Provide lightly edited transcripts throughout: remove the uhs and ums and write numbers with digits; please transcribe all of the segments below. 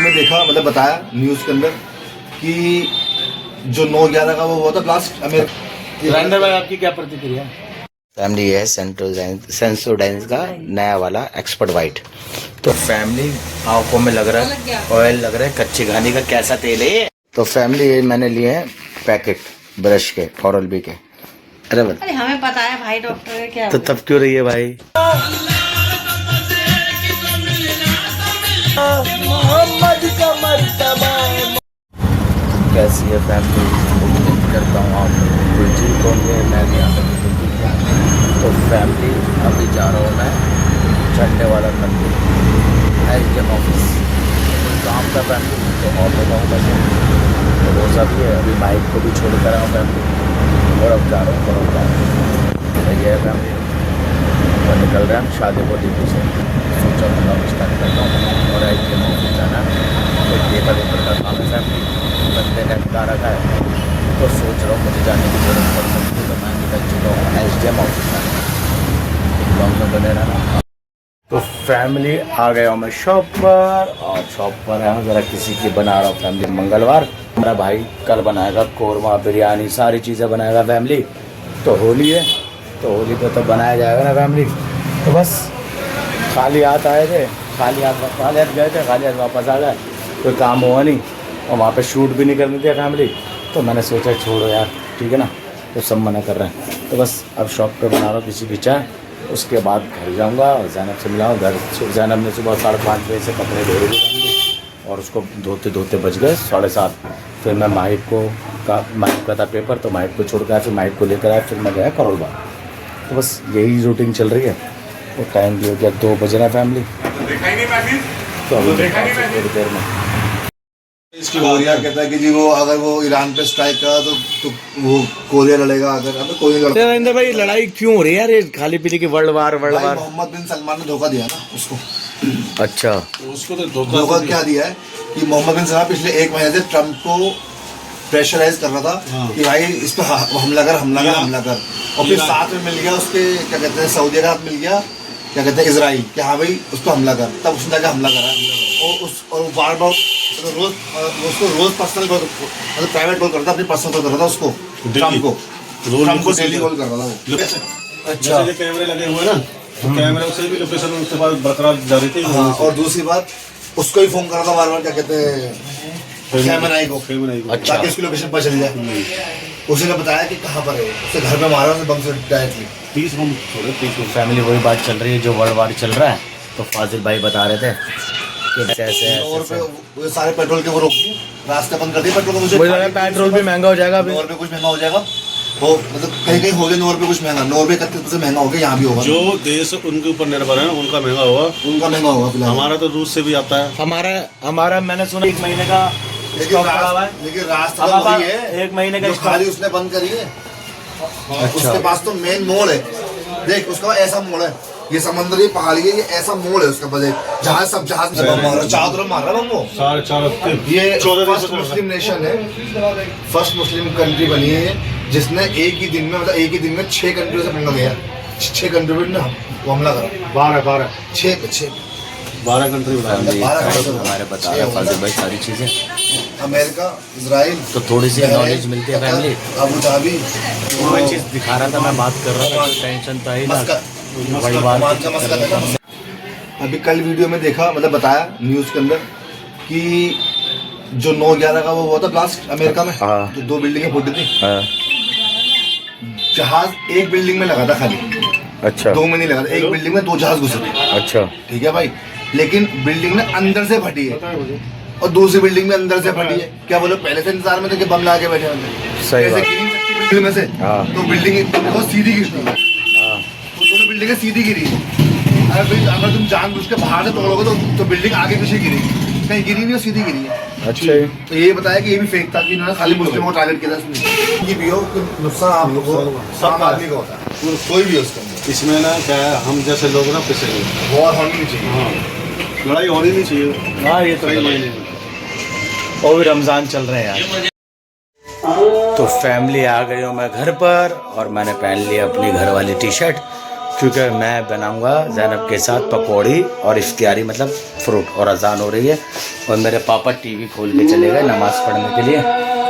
में देखा मतलब बताया न्यूज़ के अंदर कि जो 9/11 का वो हुआ था ब्लास्ट वीरेंद्र भाई, आपकी क्या प्रतिक्रिया? फैमिली है सेंसोडाइन का नया वाला एक्सपर्ट वाइट। तो फैमिली आंखों में लग रहा है ऑयल, लग रहा है कच्ची घानी का कैसा तेल है। तो फैमिली मैंने लिए हैं पैकेट ब्रश के ओरल बी के। अरे हमें पता है भाई डॉक्टर है क्या। तो तब क्यों रही है भाई? मोहम्मद का मर्तबा। कैसी है फैमिली? उम्मीद करता हूँ आप कोई ठीक होंगे, मैं भी यहाँ पर ठीक है। तो फैमिली अभी जा रहा हूँ मैं झंडे वाला मंदिर SDM ऑफिस, काम का फैमिली। तो ऑटो का हूँ बस, तो वो सब ही है। अभी बाइक को भी छोड़ कर आऊँ फैमिली, और अब जा रहा हूँ ये है फैमिली। और निकल रहे हैं हम शादी को ड्यूटी से। सोचा मतलब स्टार्ट करता हूँ और SDM ऑफिस जाना है। तो पेपर का काम है फैमिली, बंदे ने बता रखा है। तो सोच रहा हूँ मुझे जाने की जरूरत पड़ सकती है, तो मैं निकल चुका हूँ SDM ऑफिस में बने रहना। तो फैमिली आ गया हूँ मैं शॉप पर, और शॉप पर है ज़रा किसी की बना रहा हूँ फैमिली। मंगलवार मेरा भाई कल बनाएगा कोरमा बिरयानी, सारी चीज़ें बनाएगा फैमिली। तो होली है, तो होली पे तो बनाया जाएगा ना फैमिली। तो बस खाली हाथ आए थे, खाली हाथ गए थे, खाली हाथ वापस आ गए। कोई काम हुआ नहीं और वहाँ पे शूट भी नहीं करनी थी फैमिली। तो मैंने सोचा छोड़ो यार, ठीक है ना। तो सब मना कर रहे हैं, तो बस अब शॉप पे बना रहा हूँ किसी की चाय। उसके बाद घर जाऊँगा और ज़ैनब से मिलाऊँ। घर ज़ैनब ने सुबह 5:30 बजे से कपड़े धो दिए और उसको धोते धोते बज गए 7:30। फिर मैं माहिब का था पेपर, तो माहिब को छोड़ कर फिर माहिब को लेकर आया। फिर मैं गया करोल बाग। तो बस यही रूटीन चल रही है। तो टाइम भी हो गया 2 बज रहा है फैमिली। तो अभी थोड़ी देर में कोरिया कहता है कि जी वो अगर वो ईरान पे स्ट्राइक करा तो वो कोरिया लड़ेगा। अगर हमें कोई नहीं लड़ता। नरेंद्र भाई लड़ाई क्यों हो रही है यार? ये खाली पीली की वर्ल्ड वार मोहम्मद बिन सलमान ने धोखा दिया ना उसको। अच्छा, उसको तो धोखा क्या दिया है कि मोहम्मद बिन सलमान पिछले 1 महीने से ट्रम्प को प्रेशराइज कर रहा था कि भाई इस पर हमला कर। और फिर साथ में मिल गया उसके, क्या कहते हैं, सऊदी का साथ मिल गया, क्या कहते हैं, इजराइल, कि हाँ भाई उस पर हमला कर। तब उसने जाकर हमला करा। और बार बार रोज पर्सनल मतलब प्राइवेट कॉल करता, अपनी पर्सनल कॉल कर रहा था उसको, ट्रम्प को डेली कॉल कर रहा था वो। अच्छा, कैमरे लगे हुए ना, तो कैमरे से भी लोकेशन उसके बाद बरकरार जारी थी। और दूसरी बात, उसको ही फोन कर रहा था बार बार, क्या कहते हैं, खेमनाई को, ताकि उसकी लोकेशन पर चली जाए। उसी ने बताया कि कहाँ पर है, उसे घर पे मारा उसने बम से डायरेक्टली। 30 बम छोड़े, 30 फैमिली वही बात चल रही है जो वर्ल्ड वार चल रहा है। तो फाजिल भाई बता रहे थे कि ऐसे सारे पेट्रोल के वो रोक दिए, रास्ते बंद कर दिए पेट्रोल को। मुझे पेट्रोल भी महंगा हो जाएगा, ₹9 कुछ महंगा हो जाएगा। वो मतलब कहीं हो गया ₹9 कुछ महंगा, ₹9 31% महंगा हो गया। यहाँ भी होगा। जो देश उनके ऊपर निर्भर है उनका महंगा होगा, फिलहाल। हमारा तो रूस से भी आता है। हमारा मैंने सुना 1 महीने का, लेकिन रास्ता तो वही है, 1 महीने का खाली उसने बंद करी है। उसके पास तो मेन मोड़ है, देख उसका ऐसा मोड़ है, ये समुद्री पहाड़ी है, ये ऐसा मोड़ है उसका। बजे जहाज सब जहाज चारों तरफ मार रहा है वो। ये फर्स्ट मुस्लिम नेशन है, फर्स्ट मुस्लिम कंट्री बनी है जिसने एक ही दिन में 6 कंट्री से पंगा लिया। 6 कंट्री ने हमला करा। 12 कंट्री हमारे बता रहे फाजिल भाई सारी चीजें। अमेरिका, इजराइल, तो थोड़ी सी नॉलेज मिलती है फैमिली। अबू धाबी, वो चीज दिखा रहा था, मैं बात कर रहा था, टेंशन था ही ना। बड़ी बात अभी कल वीडियो में देखा मतलब बताया न्यूज़ के अंदर कि जो 9/11 का वो हुआ था ब्लास्ट अमेरिका में, जो 2 बिल्डिंगें फूटी थी। जहाज एक बिल्डिंग में लगा था खाली। अच्छा, 2 में नहीं लगा था, एक बिल्डिंग में 2 जहाज घुसे थे। अच्छा, ठीक है भाई, लेकिन बिल्डिंग ने अंदर से फटी है और दूसरी बिल्डिंग में अंदर से फटी है। क्या बोलो, पहले से इंतजार में थे कि बम ला के बैठे होंगे। सही ऐसे गिरी सकती बिल्डिंग में से, तो बिल्डिंग बहुत सीधी गिरती है। दोनों बिल्डिंगें सीधी गिरी है। अगर तुम जानबूझ के बाहर से तोड़ोगे तो बिल्डिंग आगे पीछे गिरेगी, कहीं गिरी नहीं हो, सीधी गिरी है। अच्छा, तो ये बताया कि ये भी फेक था कि इन्होंने खाली मुस्लिमों को टारगेट किया था। ये भी हो नुकसान आप लोगों को, सब आदमी का होता है, कोई भी हो उसके अंदर। इसमें ना क्या है, हम जैसे लोग ना पिसेंगे, वॉर होनी नहीं चाहिए, लड़ाई होनी नहीं चाहिए। हाँ ये तो महीने में और भी रमजान चल रहे हैं यार। तो फैमिली आ गई हूँ मैं घर पर, और मैंने पहन लिया अपनी घर वाली टी-शर्ट क्योंकि मैं बनाऊंगा ज़ैनब के साथ पकौड़ी और इफ्तियारी मतलब फ्रूट, और अजान हो रही है और मेरे पापा टीवी खोल के चले गए नमाज़ पढ़ने के लिए।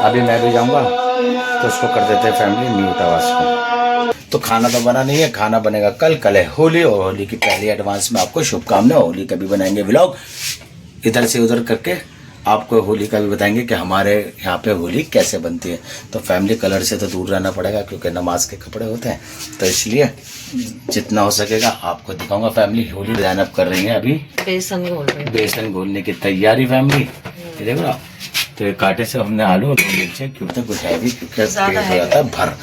अभी मैं भी जाऊंगा तो उसको कर देते हैं फैमिली म्यूट आवाज़ को। तो खाना तो बना नहीं है, खाना बनेगा कल है होली, और होली की पहली एडवांस में आपको शुभकामनाएं। होली का भी बनाएंगे व्लॉग, इधर से उधर करके आपको होली का भी बताएंगे कि हमारे यहाँ पे होली कैसे बनती है। तो फैमिली कलर से तो दूर रहना पड़ेगा क्योंकि नमाज के कपड़े होते हैं, तो इसलिए जितना हो सकेगा आपको दिखाऊंगा। फैमिली होली ज़ैनब कर रही है अभी बेसन घोलने की तैयारी फैमिली, ये देखो ना। तो ये कांटे से हमने आलू और मिर्चे क्योंकि कुछ है भी क्योंकि पेट हो जाता है भर,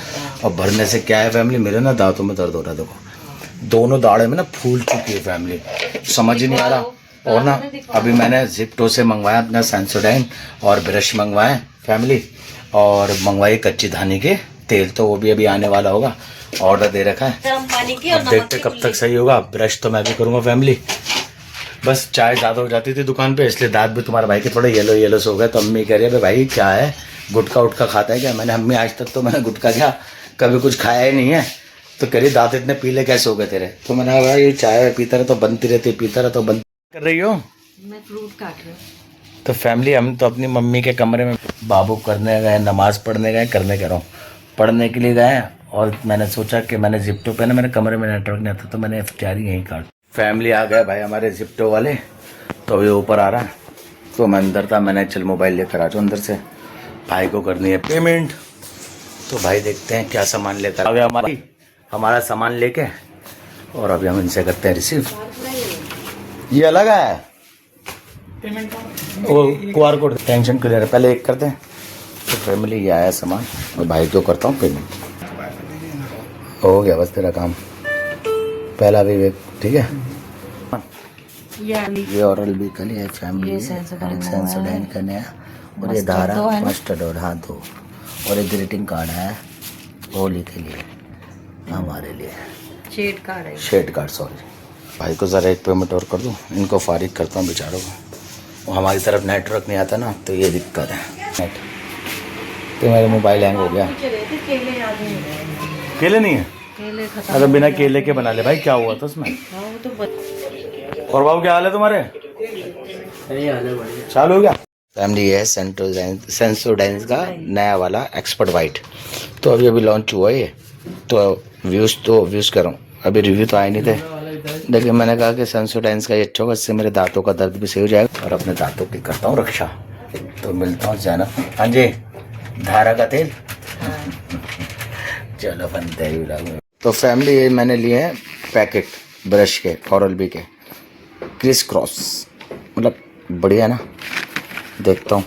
और भरने से क्या है फैमिली, मेरे ना दांतों में दर्द हो रहा है। देखो दोनों दाढ़े में ना फूल चुकी है फैमिली, समझ ही नहीं आ रहा। और ना अभी मैंने जिप्टो से मंगवाया अपना सेंसोडाइन और ब्रश मंगवाए फैमिली, और मंगवाई कच्ची धानी के तेल, तो वो भी अभी आने वाला होगा, ऑर्डर दे रखा है। अब देखते कब तक सही होगा। ब्रश तो मैं भी करूँगा फैमिली। बस चाय ज़्यादा हो जाती थी दुकान पे, इसलिए दांत भी तुम्हारे भाई के थोड़े येलो येलो से हो गए। तो अम्मी कह रही है भाई क्या है, गुटखा उटखा खाता है क्या? मैंने अम्मी आज तक तो मैंने गुटखा क्या कभी कुछ खाया ही नहीं है। तो कह रही दांत इतने पीले कैसे हो गए तेरे? तो मैंने कहा भाई चाय पीता रहे तो बनती रहती, पीता रहे तो बनती। कर रही हो? मैं फ्रूट काट रही हूँ। तो फैमिली हम तो अपनी मम्मी के कमरे में बाबू करने गए, नमाज़ पढ़ने गए, करने कह रहा हूँ पढ़ने के लिए गए। और मैंने सोचा कि मैंने जिप्टो पे ना मेरे कमरे में नेटवर्क नहीं आता, तो मैंने इफ्तियारी यहीं काट। फैमिली आ गए भाई हमारे जिप्टो वाले, तो ये ऊपर आ रहा है, तो मैं अंदर था, मैंने चल मोबाइल लेकर आ जाऊँ अंदर से, भाई को करनी है पेमेंट। तो भाई देखते हैं क्या सामान लेकर आ गया हमारा सामान लेके, और अभी हम इनसे करते हैं रिसीव। ये अलग है वो QR कोड, टेंशन क्लियर है, पहले एक करते हैं। तो फैमिली ये आया सामान, और भाई को करता हूँ पेमेंट। हो गया बस तेरा काम, पहला भी ठीक है। ये ओरल भी कल है फैमिली, सेंसोडाइन का नया, और ये धारा मस्टर्ड और हाँ दो, और एक ग्रीटिंग कार्ड है होली के लिए हमारे लिए, शेड कार्ड सॉरी। भाई को ज़रा एक पेमेंट और कर दूँ, इनको फारिग करता हूँ बेचारों को। हमारी तरफ नेटवर्क नहीं आता ना, तो ये दिक्कत है नेट। तो मेरा मोबाइल हैंग हो गया। केले नहीं है? अरे बिना केले के बना ले भाई, क्या हुआ था उसमें? और बाबू क्या हाल है तुम्हारे? चालू हो गया फैमिली। ये सेंसोडाइन का नया वाला एक्सपर्ट वाइट, तो अभी लॉन्च हुआ है। तो व्यूज़ करूँ, अभी रिव्यू तो आए नहीं थे, लेकिन मैंने कहा कि सेंसोडाइन का ये अच्छा होगा, इससे मेरे दांतों का दर्द भी सही हो जाएगा और अपने दांतों की करता हूँ रक्षा। तो मिलता हूँ ज़ैनब। हाँ जी, धारा का तेल चलो बनते हैं। तो फैमिली ये मैंने लिए हैं पैकेट ब्रश के, ओरल बी के क्रिस क्रॉस, मतलब बढ़िया ना। देखता हूँ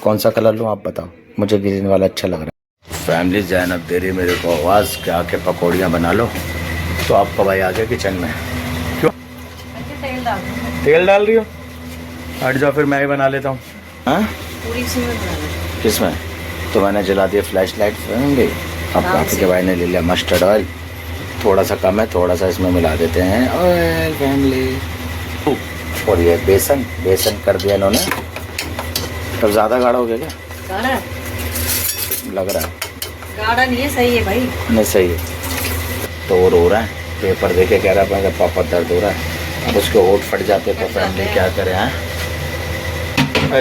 कौन सा कलर लूँ, आप बताओ। मुझे ग्रीन वाला अच्छा लग रहा है। फैमिली ज़ैनब दे रही मेरे को आवाज़ क्या के पकौड़ियाँ बना लो। तो आपका भाई आ गया किचन में। क्यों तेल डाल रही हो? हट जाओ फिर मैं ही बना लेता हूँ। हाँ किसमें? तो मैंने जला दिया फ्लैश लाइट फैमिली। अब काफ़ी के भाई ने ले लिया मस्टर्ड ऑयल, थोड़ा सा कम है, थोड़ा सा इसमें मिला देते हैं ऑयल फैमिली। और ये बेसन कर दिया इन्होंने। तब ज़्यादा गाढ़ा हो गया क्या? गाढ़ा लग रहा है। गाढ़ा नहीं है, सही है भाई। नहीं सही है। तो वो रो रहा है, पेपर देके कह रहा है पापा दर्द हो रहा है। अब उसके होठ फट जाते तो फैमिली क्या करे हैं?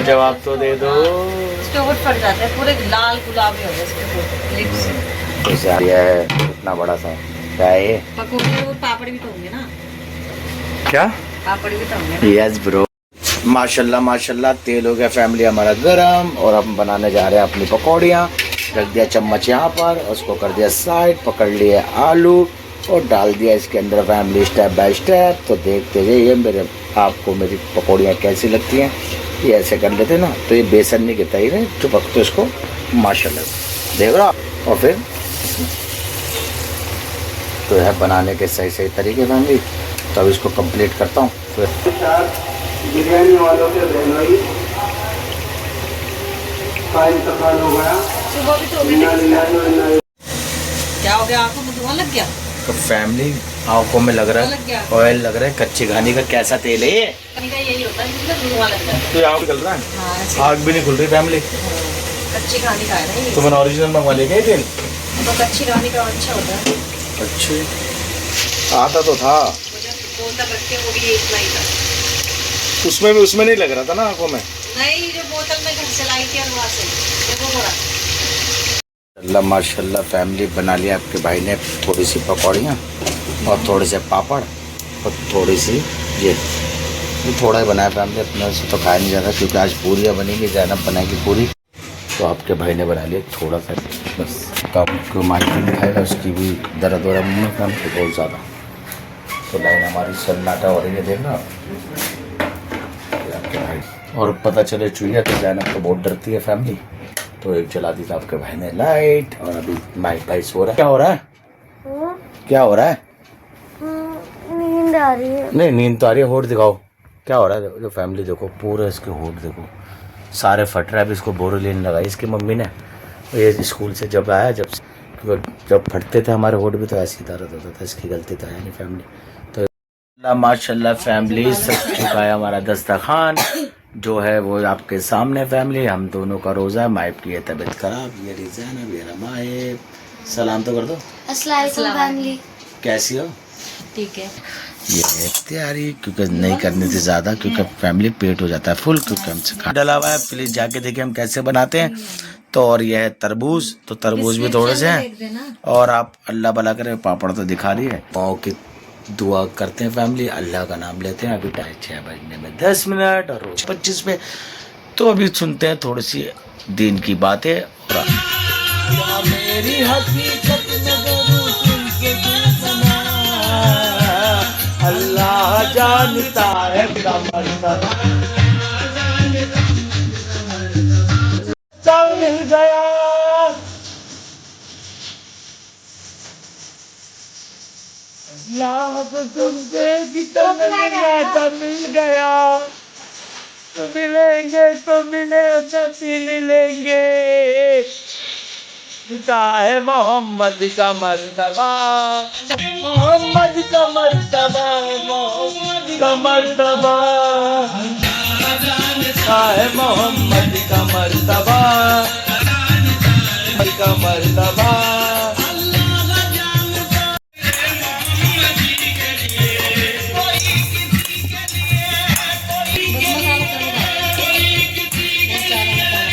जवाब तो दे दो। उसके होठ फट जाते हैं, पूरे लाल गुलाबी हो गए उसके होठ। ये है इतना बड़ा सा क्या है ये? पकौड़े और पापड़ भी तो होंगे ना? क्या पापड़ भी तो होंगे? Yes bro. माशाल्लाह तेल हो गया फैमिली हमारा गरम, और हम बनाने जा रहे हैं अपनी पकौड़ियाँ। रख दिया चम्मच यहाँ पर, उसको कर दिया साइड, पकड़ लिए आलू और डाल दिया इसके अंदर फैमिली स्टेप बाय स्टेप। तो देखते जाइए आपको मेरी पकौड़ियाँ कैसी लगती हैं। ये ऐसे कर लेते ना, तो ये बेसन नहीं गिरता ही चुपक, तो इसको माशाल्लाह देख रहा। और फिर तो है बनाने के सही तरीके फैमिली। तो अब इसको कंप्लीट करता हूँ। फिर बिरयानी वालों के बहनोई का इंतकाल हो गया। सुबह भी तो हो गया। क्या हो गया, आंखों में धुआं लग गया? तो फैमिली आंखों में लग रहा है ऑयल, लग रहा है कच्ची घानी का। कैसा तेल है ये? यही होता है जिसमें धुआं लगता है। तो आग निकल रहा है, आग भी नहीं खुल रही फैमिली। कच्ची घानी का है ना ये। तो मैंने ओरिजिनल मंगवा लिया क्या तेल? तो कच्ची घानी का अच्छा होता है। अच्छी आता तो था, बोतल रख के वो भी एक लाई था। उसमें नहीं लग रहा था ना आंखों में। नहीं, जो बोतल में घर से लाई थी और वहाँ से देखो थोड़ा। अल्लाह माशाल्लाह फैमिली बना लिया आपके भाई ने। थोड़ी सी पकौड़ियाँ और थोड़े से पापड़ और थोड़ी सी ये थोड़ा ही बनाया फैमिली, अपने से तो खाया नहीं जाता क्योंकि आज पूरियाँ बनेगी, ज़ैनब बनाएगी पूरी, तो आपके भाई ने बना लिया थोड़ा सा बस। तो आपको माइक में दिखाएगा, उसकी भी दर्द हो रहा मुँह में फैमिली बहुत ज़्यादा। तो लाइन हमारी सन्नाटा हो रही है, देखना आपके भाई। और पता चले चुहिया तो ज़ैनब तो बहुत डरती है फैमिली, तो एक जला दी था आपके भाई ने लाइट। और अभी माइक भाई सो रहा है। क्या हो रहा है? क्या हो रहा है? नींद आ रही है। नहीं नींद तो आ रही है, होठ दिखाओ क्या हो रहा है। जो फैमिली देखो पूरा इसके होठ देखो सारे फट रहा है। अभी इसको बोरोलिन लगाई इसकी मम्मी ने। ये स्कूल से जब आया, जब फटते थे हमारे होठ भी तो ऐसे ही दर्द होता था। इसकी गलती तो है नहीं फैमिली। तो माशाल्लाह फैमिली सब चुका है हमारा दस्तरखान जो है वो आपके सामने फैमिली। हम दोनों का रोज़ा है, माइप की है तबीयत खराब। ये रिजान अब ये रमाए, सलाम तो कर दो। अस्सलाम फैमिली, कैसी हो? ठीक है। ये तैयारी क्योंकि नहीं करनी थी ज़्यादा, क्योंकि फैमिली पेट हो जाता है फुल, क्योंकि हमसे खाना डला हुआ है। प्लीज़ जाके देखिए हम कैसे बनाते हैं। तो और यह है तरबूज, तो तरबूज भी थोड़े से हैं। और आप अल्लाह भला करे, पापड़ तो दिखा रही है। पाँव की दुआ करते हैं फैमिली, अल्लाह का नाम लेते हैं। अभी टाइम 6 बजने में 10 मिनट और रोज 25 पे। तो अभी सुनते हैं थोड़ी सी दीन की बातें। और मेरी हकीकत अल्लाह जानता है सब मिल गया। तुमसे मिल गया, तो मिलेंगे तो मिलेंगे। है मोहम्मद का मर्तबा, मोहम्मद का मर्तबा, मोहम्मद का मर्तबा है मोहम्मद का मर्तबा, का मर्तबा।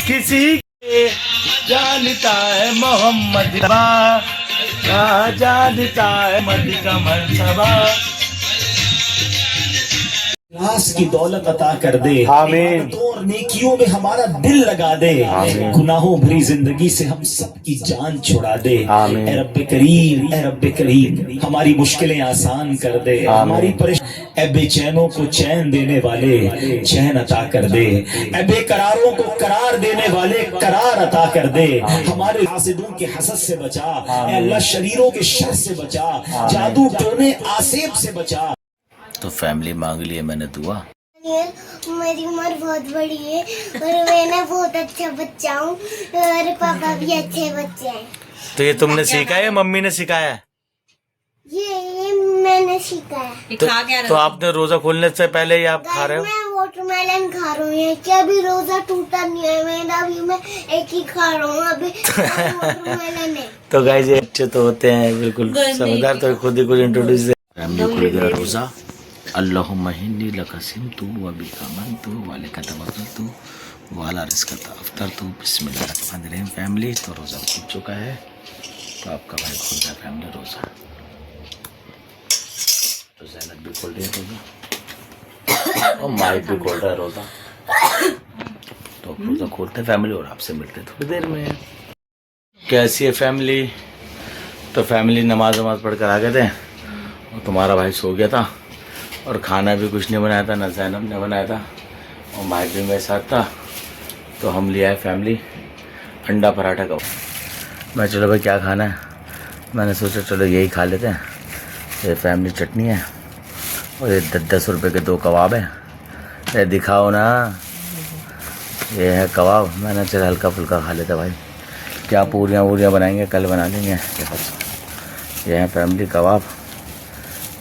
किसी जानता है मोहम्मद का, जानता है मोहम्मद का मर्तबा। इखलास की दौलत अता कर दे, आमीन। और नेकियों में हमारा दिल लगा दे, गुनाहों भरी जिंदगी से हम सब की जान छुड़ा दे। आमीन। ए रब्बे करीम, ए रब्बे करीम, हमारी मुश्किलें आसान कर दे, हमारी परेशानी, ए बेचैनों को चैन देने वाले चैन अता कर दे, ए बेकरारों को करार देने वाले करार अता कर दे। हमारे हासिदों के हसद से बचा, ए अल्लाह शरीरों के शर से बचा, जादू टोने आसेब से बचा। तो फैमिली मांग लिए मैंने दुआ। मेरी उम्र बहुत बड़ी है और मैं बहुत अच्छा बच्चा हूँ और पापा भी अच्छे बच्चे हैं। तो ये तुमने सीखा है या मम्मी ने सिखाया? ये मैंने सीखा है। तो आपने रोजा खोलने से पहले ही आप खा रहे हो? मैं वाटरमेलन खा रहा हूँ, क्या भी रोजा टूटा नहीं है मेरा, अभी मैं एक ही खा रहा हूँ अभी वाटरमेलन है। तो गाइस ये अच्छे तो होते हैं बिल्कुल समझदार, तो खुद ही कुछ इंट्रोड्यूस। फैमिली खुल गया रोजा। अल्लाहुम्मा हिन्नी लकसिम तू वबी कामन तू वाले का तवक्कल तू वाला रिस्क अफ्तर तू बिस्मिल्लाहिर्रहमानिर्रहीम। फैमिली तो रोज़ा खुल चुका है, तो आपका भाई खुल गया फैमिली रोज़ा। तो ज़ैनब भी खोल रही है रोज़ा और माइक भी खोल रहा है रोज़ा। तो रोज़ा खोलते फैमिली और आपसे मिलते थोड़ी देर में। कैसी है फैमिली? तो फैमिली नमाज पढ़ कर आ गए थे और तुम्हारा भाई सो गया था और खाना भी कुछ नहीं बनाया था, ना ज़ैनब ने बनाया था और माइक भी मेरे साथ था। तो हम लिया है फैमिली अंडा पराठा का। मैं चलो भाई क्या खाना है, मैंने सोचा चलो यही खा लेते हैं। ये फैमिली चटनी है और ये 10 रुपये के 2 कबाब है। ये दिखाओ ना, ये है कबाब। मैंने चलो हल्का फुल्का खा लेते भाई, क्या पूरियाँ बनाएंगे कल बना लेंगे। ये है फैमिली कबाब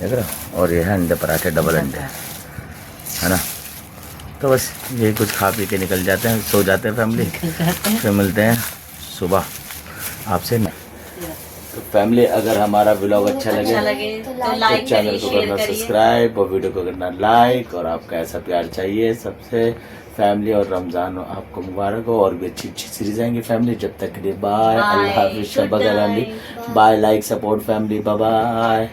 देख रहे हो, और ये है अंडे पराठे डबल अंडे है ना। तो बस यही कुछ खा पी के निकल जाते हैं, सो जाते हैं फैमिली। फिर मिलते हैं सुबह आपसे। तो फैमिली अगर हमारा व्लॉग अच्छा लगे तो तो लाइक चैनल करिए, को शेयर करना करिए। सब्सक्राइब और वीडियो को करना लाइक। और आपका ऐसा प्यार चाहिए सबसे फैमिली। और रमजान आपको मुबारक हो और भी अच्छी अच्छी सीरीज आएंगी फैमिली। जब तक के लिए बाय, अल्लाह हाफिज़, शब बखैर family, bye, like support family, bye bye.